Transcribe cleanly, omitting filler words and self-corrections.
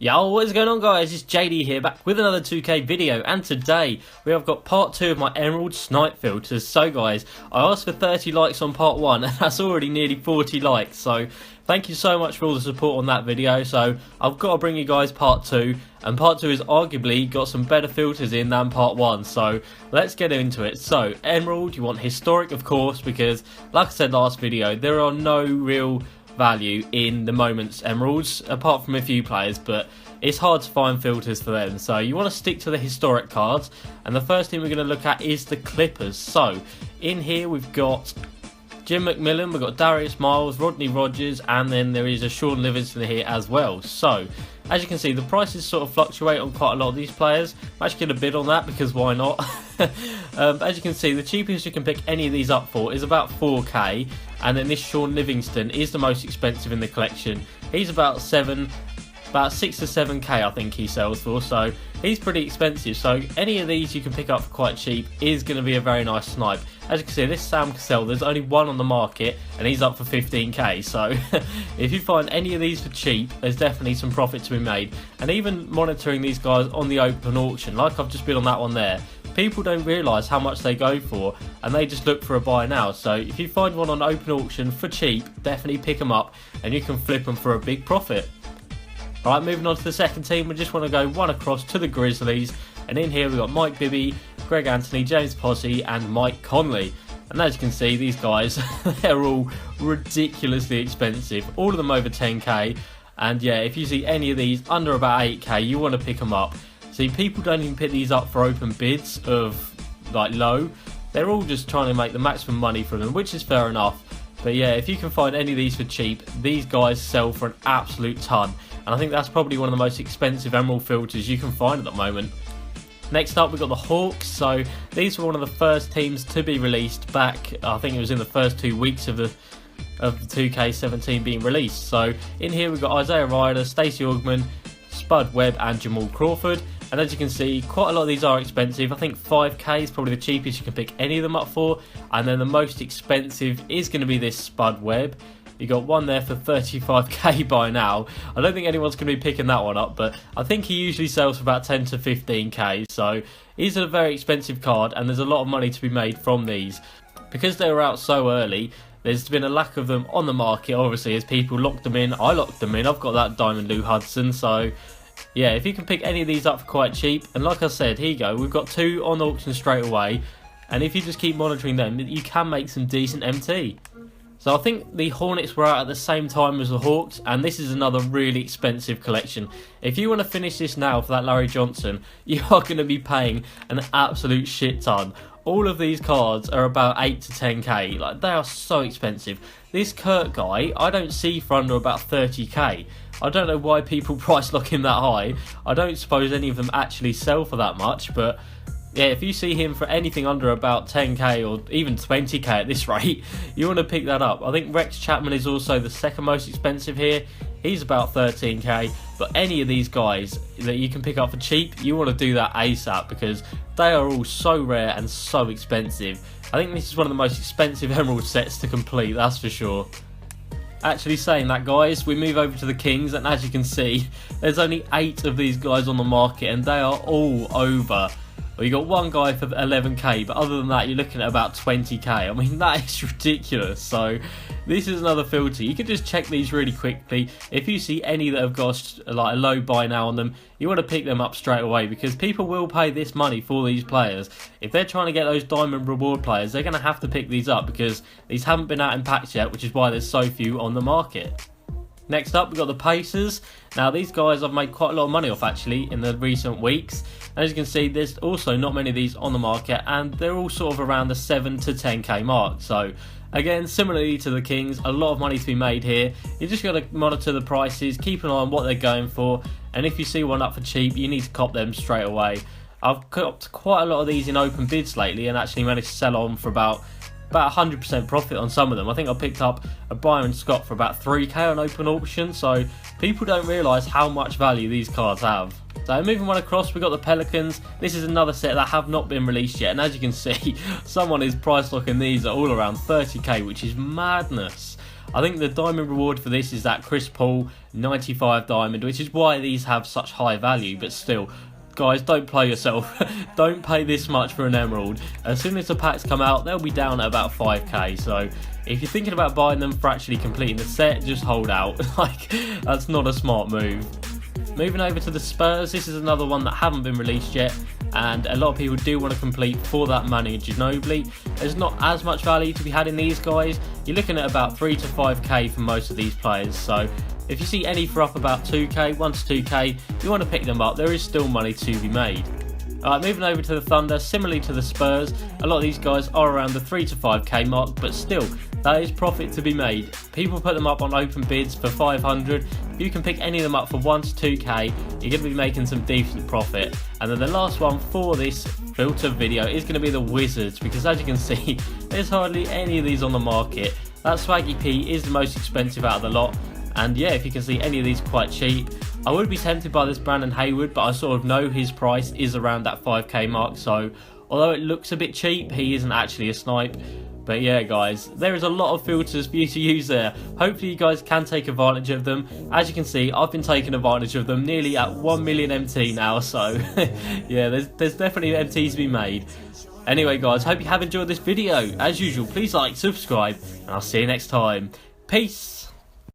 Yo, what is going on guys, it's JD here back with another 2K video, and today we have got part 2 of my Emerald Snipe filters. So guys, I asked for 30 likes on part 1 and that's already nearly 40 likes, so thank you so much for all the support on that video. So I've got to bring you guys part 2, and part 2 has arguably got some better filters in than part 1, so let's get into it. So Emerald, you want historic of course, because like I said last video, there are no real value in the moment's emeralds apart from a few players, but it's hard to find filters for them, so you want to stick to the historic cards. And the first thing we're going to look at is the Clippers. So in here we've got Jim McMillan, we've got Darius Miles, Rodney Rogers, and then there is a Sean Livingston here as well. So as you can see, the prices sort of fluctuate on quite a lot of these players. I'm actually going to bid on that because why not? As you can see, the cheapest you can pick any of these up for is about 4k, and then this Sean Livingston is the most expensive in the collection. He's about 6 to 7k I think he sells for, so he's pretty expensive. So any of these you can pick up for quite cheap is going to be a very nice snipe. As you can see, this Sam Cassell, there's only one on the market and he's up for 15k, so if you find any of these for cheap, there's definitely some profit to be made. And even monitoring these guys on the open auction, like I've just been on that one there, people don't realise how much they go for and they just look for a buy now. So if you find one on open auction for cheap, definitely pick them up and you can flip them for a big profit. Alright, moving on to the second team, we just want to go one across to the Grizzlies, and in here we've got Mike Bibby, Greg Anthony, James Posse and Mike Conley. And as you can see, these guys, they're all ridiculously expensive, all of them over 10k, and yeah, if you see any of these under about 8k, you want to pick them up. See, people don't even pick these up for open bids of like low, they're all just trying to make the maximum money from them, which is fair enough. But yeah, if you can find any of these for cheap, these guys sell for an absolute ton. And I think that's probably one of the most expensive emerald filters you can find at the moment. Next up, we've got the Hawks. So these were one of the first teams to be released back, I think it was in the first 2 weeks of the 2K17 being released. So in here we've got Isaiah Ryder, Stacey Augman, Spud Webb and Jamal Crawford. And as you can see, quite a lot of these are expensive. I think 5k is probably the cheapest you can pick any of them up for. And then the most expensive is going to be this Spud Webb. You got one there for 35k by now. I don't think anyone's going to be picking that one up, but I think he usually sells for about 10 to 15k. So he's a very expensive card and there's a lot of money to be made from these. Because they were out so early, there's been a lack of them on the market, obviously, as people locked them in. I locked them in. I've got that Diamond Lou Hudson, so yeah, if you can pick any of these up for quite cheap, and like I said, here you go, we've got 2 on auction straight away, and if you just keep monitoring them, you can make some decent MT. So I think the Hornets were out at the same time as the Hawks, and this is another really expensive collection. If you want to finish this now for that Larry Johnson, you are going to be paying an absolute shit ton. All of these cards are about 8 to 10k, like they are so expensive. This Kurt guy, I don't see for under about 30k. I don't know why people price lock him that high. I don't suppose any of them actually sell for that much, but yeah, if you see him for anything under about 10k or even 20k at this rate, you want to pick that up. I think Rex Chapman is also the second most expensive here. He's about 13k, but any of these guys that you can pick up for cheap, you want to do that ASAP because they are all so rare and so expensive. I think this is one of the most expensive emerald sets to complete, that's for sure. Actually saying that guys, we move over to the Kings, and as you can see, there's only 8 of these guys on the market and they are all over. Well, you got one guy for 11k, but other than that, you're looking at about 20k. I mean, that is ridiculous. So this is another filter. You can just check these really quickly. If you see any that have got like a low buy now on them, you want to pick them up straight away because people will pay this money for these players. If they're trying to get those diamond reward players, they're going to have to pick these up because these haven't been out in packs yet, which is why there's so few on the market. Next up, we've got the Pacers. Now, these guys I've made quite a lot of money off actually in the recent weeks. And as you can see, there's also not many of these on the market, and they're all sort of around the 7 to 10k mark. So again, similarly to the Kings, a lot of money to be made here. You just got to monitor the prices, keep an eye on what they're going for, and if you see one up for cheap, you need to cop them straight away. I've copped quite a lot of these in open bids lately and actually managed to sell on for about 100% profit on some of them. I think I picked up a Byron Scott for about 3k on open auction, so people don't realise how much value these cards have. So moving one across, we've got the Pelicans. This is another set that have not been released yet, and as you can see, someone is price locking these at all around 30k, which is madness. I think the diamond reward for this is that Chris Paul 95 diamond, which is why these have such high value. But still, guys, don't play yourself. Don't pay this much for an emerald. As soon as the packs come out, they'll be down at about 5k. So if you're thinking about buying them for actually completing the set, just hold out. Like, that's not a smart move. Moving over to the Spurs, this is another one that haven't been released yet, and a lot of people do want to complete for that money in Ginobili. There's not as much value to be had in these guys. You're looking at about 3 to 5k for most of these players, so if you see any for up about 2k, 1 to 2k, you want to pick them up. There is still money to be made. Alright, moving over to the Thunder, similarly to the Spurs, a lot of these guys are around the 3 to 5k mark, but still, that is profit to be made. People put them up on open bids for 500. If you can pick any of them up for 1 to 2k, you're going to be making some decent profit. And then the last one for this filter video is going to be the Wizards, because as you can see, there's hardly any of these on the market. That Swaggy P is the most expensive out of the lot. And yeah, if you can see any of these quite cheap, I would be tempted by this Brandon Hayward, but I sort of know his price is around that 5k mark, so although it looks a bit cheap, he isn't actually a snipe. But yeah, guys, there is a lot of filters for you to use there. Hopefully you guys can take advantage of them. As you can see, I've been taking advantage of them, nearly at 1 million MT now, so yeah, there's definitely MT to be made. Anyway guys, hope you have enjoyed this video. As usual, please like, subscribe, and I'll see you next time. Peace!